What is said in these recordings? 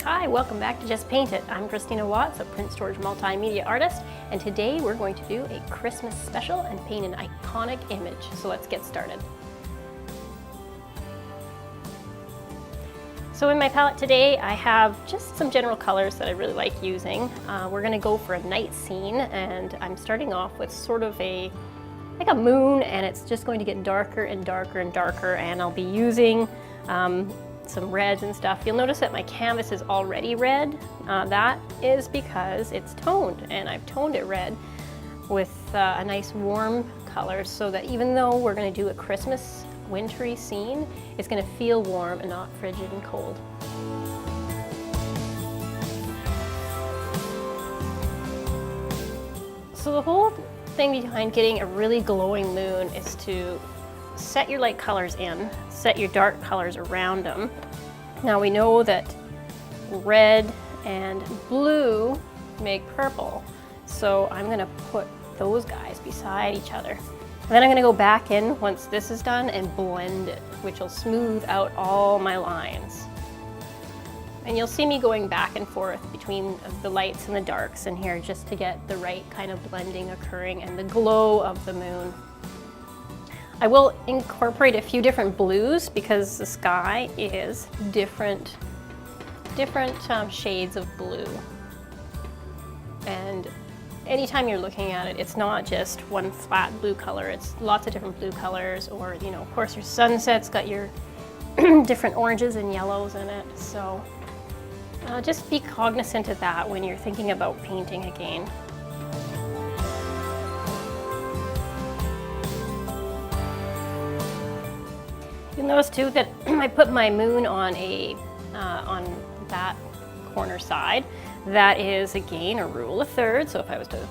Hi, welcome back to Just Paint It. I'm Christina Watts, a Prince George multimedia artist, and today we're going to do a Christmas special and paint an iconic image. So let's get started. So in my palette today, I have just some general colors that I really like using. We're going to go for a night scene, and I'm starting off with sort of like a moon, and it's just going to get darker and darker and darker, and I'll be using some reds and stuff. You'll notice that my canvas is already red. That is because it's toned, and I've toned it red with a nice warm color so that even though we're going to do a Christmas wintry scene, it's going to feel warm and not frigid and cold. So the whole thing behind getting a really glowing moon is to set your light colors in, set your dark colors around them. Now we know that red and blue make purple, so I'm gonna put those guys beside each other. And then I'm gonna go back in once this is done and blend it, which will smooth out all my lines. And you'll see me going back and forth between the lights and the darks in here just to get the right kind of blending occurring and the glow of the moon. I will incorporate a few different blues because the sky is different shades of blue. And anytime you're looking at it, it's not just one flat blue color, it's lots of different blue colors, or, you know, of course your sunset's got your different oranges and yellows in it. So just be cognizant of that when you're thinking about painting again. You'll notice too that I put my moon on on that corner side. That is again a rule of thirds. So if I was to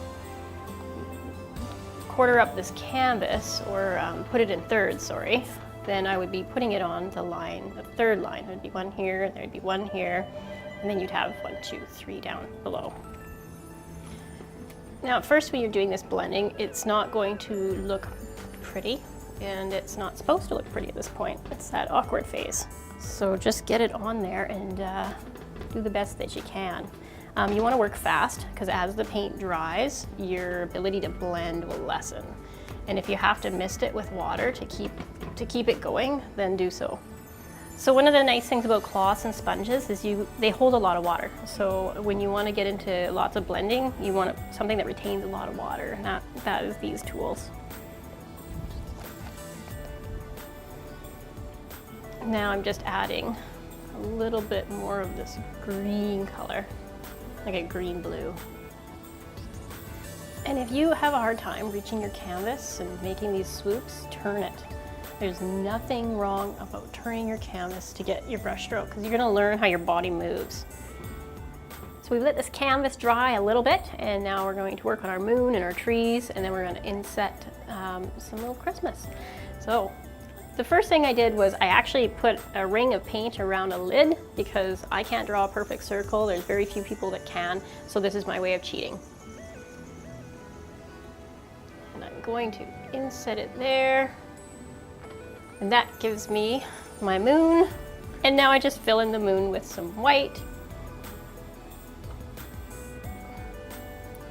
quarter up this canvas or put it in thirds, sorry, then I would be putting it on the line, the third line. There'd be one here, there'd be one here, and then you'd have 1, 2, 3 down below. Now at first when you're doing this blending, it's not going to look pretty. And it's not supposed to look pretty at this point. It's that awkward phase. So just get it on there and do the best that you can. You want to work fast because as the paint dries, your ability to blend will lessen. And if you have to mist it with water to keep it going, then do so. So one of the nice things about cloths and sponges is they hold a lot of water. So when you want to get into lots of blending, you want something that retains a lot of water, and that is these tools. Now I'm just adding a little bit more of this green color, like a green blue. And if you have a hard time reaching your canvas and making these swoops, turn it. There's nothing wrong about turning your canvas to get your brush stroke because you're going to learn how your body moves. So we've let this canvas dry a little bit, and now we're going to work on our moon and our trees, and then we're going to inset some little Christmas. So the first thing I did was I actually put a ring of paint around a lid because I can't draw a perfect circle. There's very few people that can, so this is my way of cheating. And I'm going to inset it there. And that gives me my moon. And now I just fill in the moon with some white.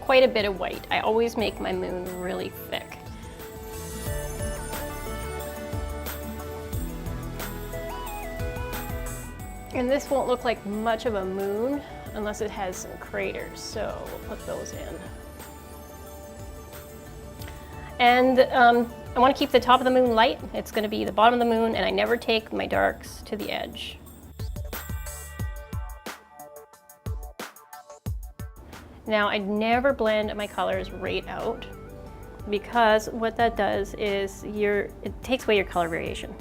Quite a bit of white. I always make my moon really thick. And this won't look like much of a moon unless it has some craters, so we'll put those in. And I want to keep the top of the moon light. It's going to be the bottom of the moon, and I never take my darks to the edge. Now I never blend my colors right out because what that does is it takes away your color variation.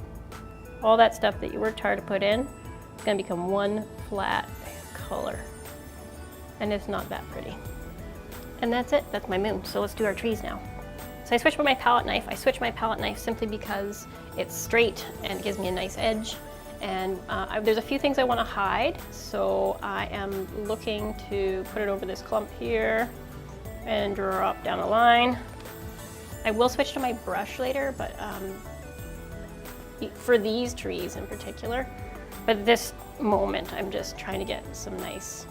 All that stuff that you worked hard to put in, it's going to become one flat color, and it's not that pretty. And that's it, that's my moon. So let's do our trees now. So I switched with my palette knife. I switched my palette knife simply because it's straight and it gives me a nice edge. And there's a few things I want to hide, so I am looking to put it over this clump here and drop down a line. I will switch to my brush later, but for these trees in particular. But this moment, I'm just trying to get some nice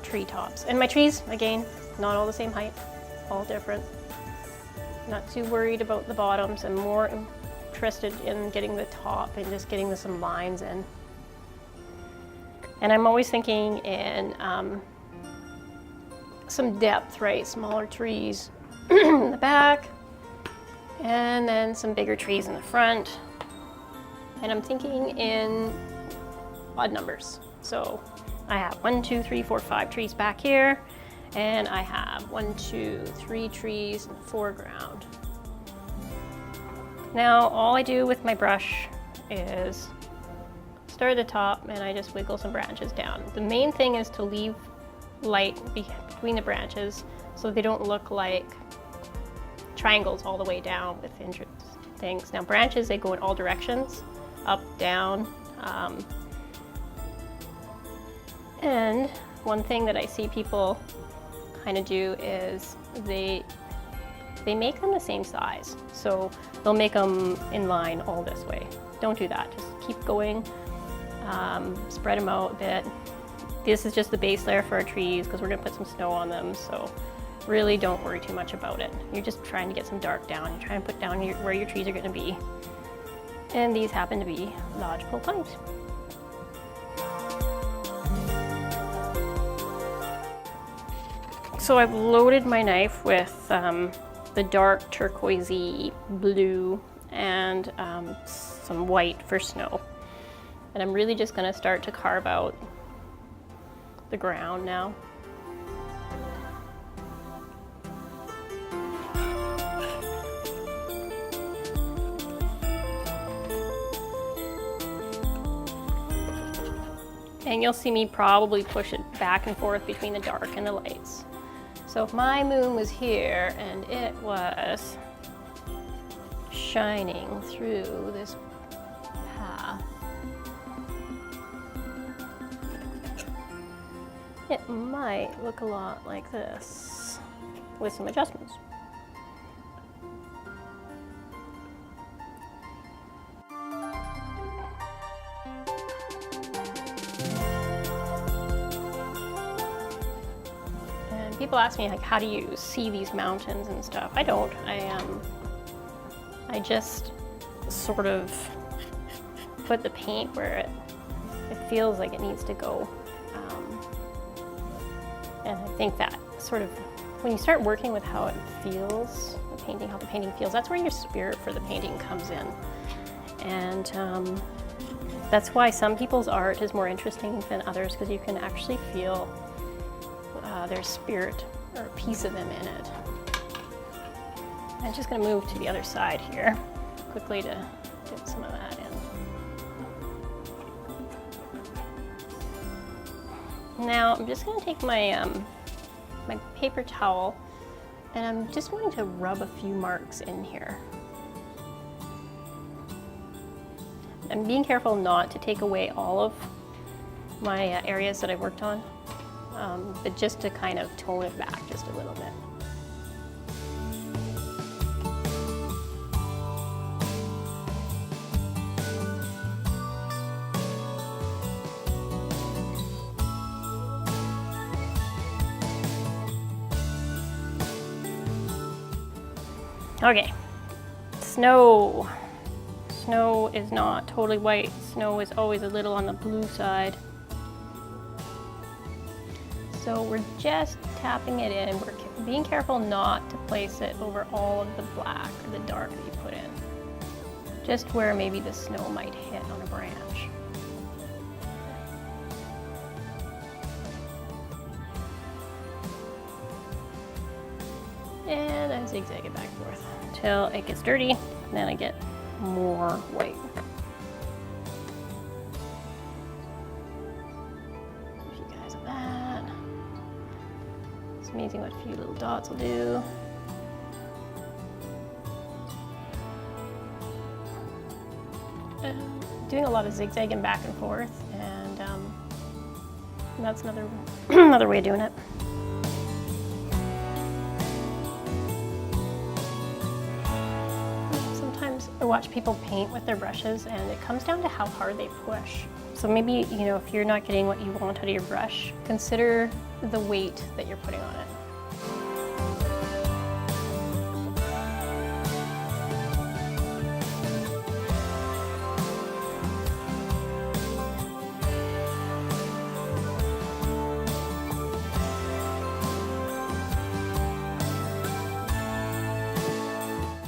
tree tops. And my trees, again, not all the same height, all different. Not too worried about the bottoms. I'm more interested in getting the top and just getting some lines in. And I'm always thinking in some depth, right? Smaller trees in the back, and then some bigger trees in the front. And I'm thinking in odd numbers. So I have 1, 2, 3, 4, 5 trees back here, and I have 1, 2, 3 trees in the foreground. Now all I do with my brush is start at the top and I just wiggle some branches down. The main thing is to leave light between the branches so they don't look like triangles all the way down with things. Now branches, they go in all directions, up, down. And one thing that I see people kind of do is they make them the same size. So they'll make them in line all this way. Don't do that, just keep going. Spread them out a bit. This is just the base layer for our trees because we're gonna put some snow on them, so really don't worry too much about it. You're just trying to get some dark down. You're trying to put down where your trees are gonna be. And these happen to be lodgepole pines. So I've loaded my knife with the dark turquoisey blue and some white for snow. And I'm really just gonna start to carve out the ground now. And you'll see me probably push it back and forth between the dark and the lights. So if my moon was here and it was shining through this path, it might look a lot like this with some adjustments. People ask me, like, how do you see these mountains and stuff? I don't. I just sort of put the paint where it feels like it needs to go. And I think that sort of, when you start working with how it feels, how the painting feels, that's where your spirit for the painting comes in. And that's why some people's art is more interesting than others, because you can actually feel their spirit or a piece of them in it. I'm just going to move to the other side here quickly to get some of that in. Now I'm just going to take my my paper towel and I'm just going to rub a few marks in here. I'm being careful not to take away all of my areas that I worked on. But just to kind of tone it back just a little bit. Okay, snow. Snow is not totally white. Snow is always a little on the blue side. So we're just tapping it in. We're being careful not to place it over all of the black or the dark that you put in. Just where maybe the snow might hit on a branch. And I zigzag it back and forth until it gets dirty, and then I get more white. Amazing what a few little dots will do. Doing a lot of zigzagging back and forth, and that's another another way of doing it. Sometimes to watch people paint with their brushes, and it comes down to how hard they push. So maybe, you know, if you're not getting what you want out of your brush, consider the weight that you're putting on it.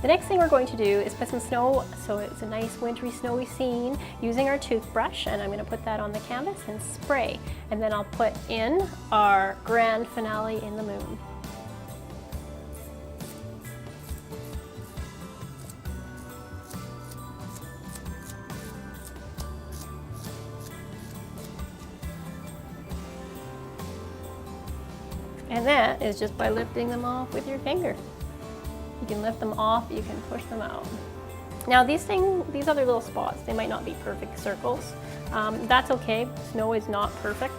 The next thing we're going to do is put some snow, so it's a nice wintry snowy scene, using our toothbrush, and I'm going to put that on the canvas and spray. And then I'll put in our grand finale in the moon. And that is just by lifting them off with your finger. You can lift them off, you can push them out. Now these other little spots, they might not be perfect circles. That's okay, snow is not perfect.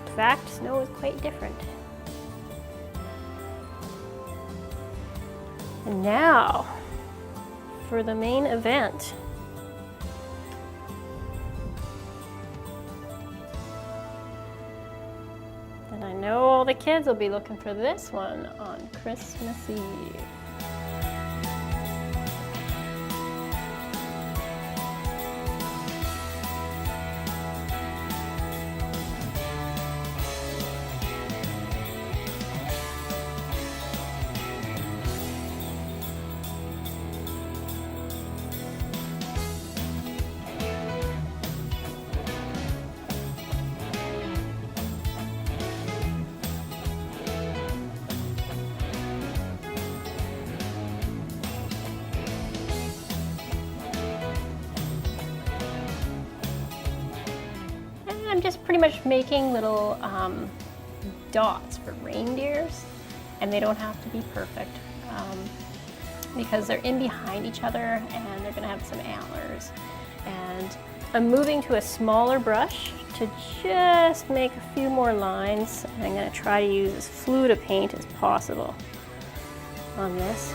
In fact, snow is quite different. And now, for the main event. And I know all the kids will be looking for this one on Christmas Eve. I'm just pretty much making little dots for reindeers, and they don't have to be perfect because they're in behind each other and they're going to have some antlers. And I'm moving to a smaller brush to just make a few more lines. And I'm going to try to use as fluid a paint as possible on this.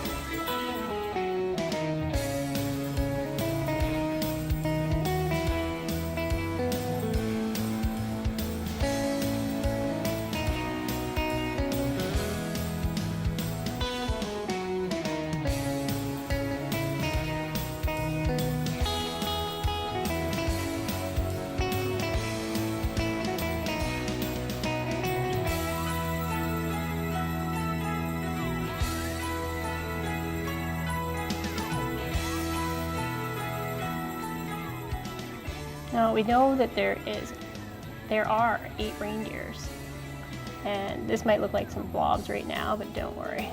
Now we know that there are 8 reindeers, and this might look like some blobs right now, but don't worry,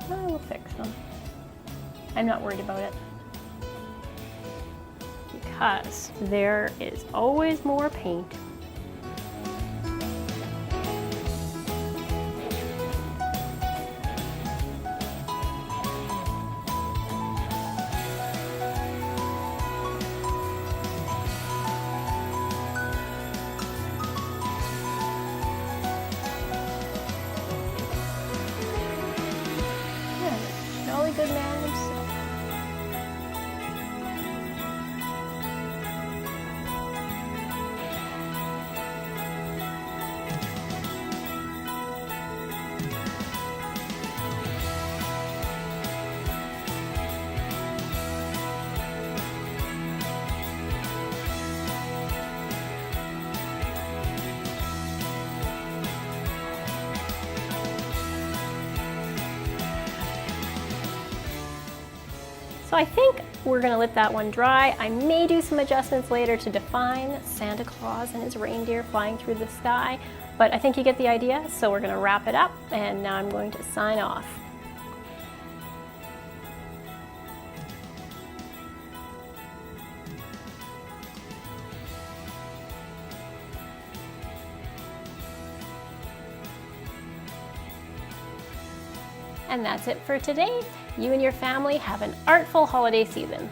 we'll fix them. I'm not worried about it because there is always more paint. Jolly good man himself. So I think we're going to let that one dry. I may do some adjustments later to define Santa Claus and his reindeer flying through the sky, but I think you get the idea. So we're going to wrap it up, and now I'm going to sign off. And that's it for today. You and your family have an artful holiday season.